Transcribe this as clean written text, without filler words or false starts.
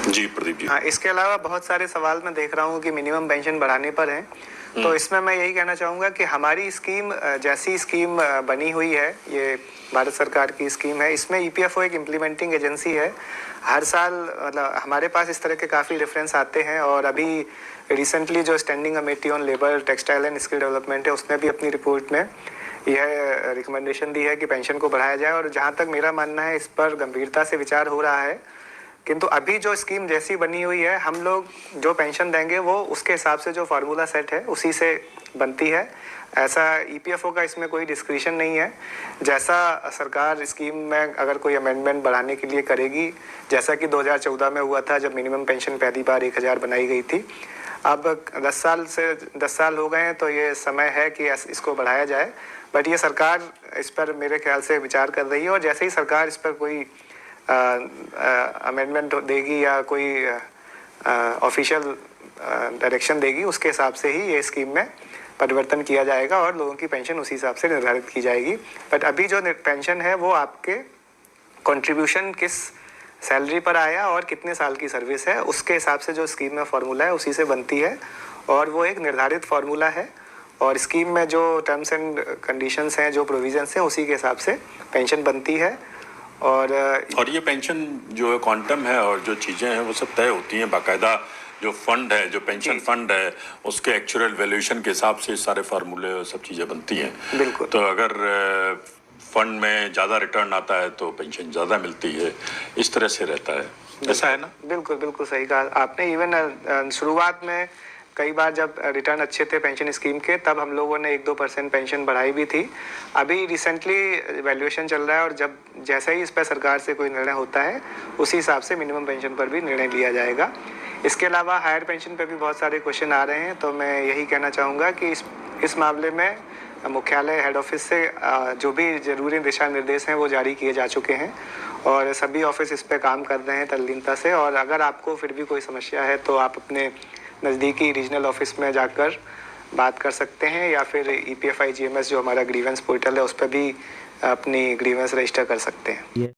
जी प्रदीप जी। हाँ, इसके अलावा बहुत सारे सवाल मैं देख रहा हूँ कि मिनिमम पेंशन बढ़ाने पर हैं। तो इसमें मैं यही कहना चाहूँगा कि हमारी स्कीम जैसी स्कीम बनी हुई है, ये भारत सरकार की स्कीम है, इसमें ईपीएफओ एक इम्प्लीमेंटिंग एजेंसी है। हर साल मतलब हमारे पास इस तरह के काफ़ी रेफरेंस आते हैं और अभी रिसेंटली जो standing committee on labour textile and skill development है, उसने भी अपनी रिपोर्ट में यह रिकमेंडेशन दी है कि पेंशन को बढ़ाया जाए। और जहाँ तक मेरा मानना है, इस पर गंभीरता से विचार हो रहा है। किंतु अभी जो स्कीम जैसी बनी हुई है, हम लोग जो पेंशन देंगे वो उसके हिसाब से जो फार्मूला सेट है उसी से बनती है। ऐसा ईपीएफओ का इसमें कोई डिस्क्रिशन नहीं है। जैसा सरकार स्कीम में अगर कोई अमेंडमेंट बढ़ाने के लिए करेगी, जैसा कि 2014 में हुआ था जब मिनिमम पेंशन पहली बार 1000 बनाई गई थी। अब 10 साल हो गए हैं, तो ये समय है कि इसको बढ़ाया जाए। बट ये सरकार इस पर मेरे ख्याल से विचार कर रही है और जैसे ही सरकार इस पर कोई अमेंडमेंट देगी या कोई ऑफिशियल डायरेक्शन देगी, उसके हिसाब से ही ये स्कीम में परिवर्तन किया जाएगा और लोगों की पेंशन उसी हिसाब से निर्धारित की जाएगी। बट अभी जो पेंशन है वो आपके कंट्रीब्यूशन किस सैलरी पर आया और कितने साल की सर्विस है, उसके हिसाब से जो स्कीम में फार्मूला है उसी से बनती है और वो एक निर्धारित फार्मूला है। और स्कीम में जो टर्म्स एंड कंडीशंस हैं, जो प्रोविजंस हैं, उसी के हिसाब से पेंशन बनती है। और ये पेंशन जो है क्वांटम है और जो चीज़ें हैं वो सब तय होती हैं बाकायदा। जो फंड है, जो पेंशन फंड है, उसके एक्चुअल वैल्यूएशन के हिसाब से सारे फार्मूले और सब चीज़ें बनती हैं। बिल्कुल। तो अगर फंड में ज़्यादा रिटर्न आता है तो पेंशन ज़्यादा मिलती है, इस तरह से रहता है। ऐसा है ना? बिल्कुल बिल्कुल सही कहा आपने। इवन शुरुआत में कई बार जब रिटर्न अच्छे थे पेंशन स्कीम के, तब हम लोगों ने 1-2% पेंशन बढ़ाई भी थी। अभी रिसेंटली वैल्यूएशन चल रहा है और जब जैसा ही इस पर सरकार से कोई निर्णय होता है, उसी हिसाब से मिनिमम पेंशन पर भी निर्णय लिया जाएगा। इसके अलावा हायर पेंशन पर भी बहुत सारे क्वेश्चन आ रहे हैं, तो मैं यही कहना चाहूँगा कि इस मामले में मुख्यालय हेड ऑफिस से जो भी जरूरी दिशा निर्देश हैं वो जारी किए जा चुके हैं और सभी ऑफिस इस पर काम कर रहे हैं तल्लीनता से। और अगर आपको फिर भी कोई समस्या है तो आप अपने नज़दीकी रीजनल ऑफिस में जाकर बात कर सकते हैं या फिर EPFI GMS जो हमारा ग्रीवेंस पोर्टल है उस पर भी अपनी ग्रीवेंस रजिस्टर कर सकते हैं।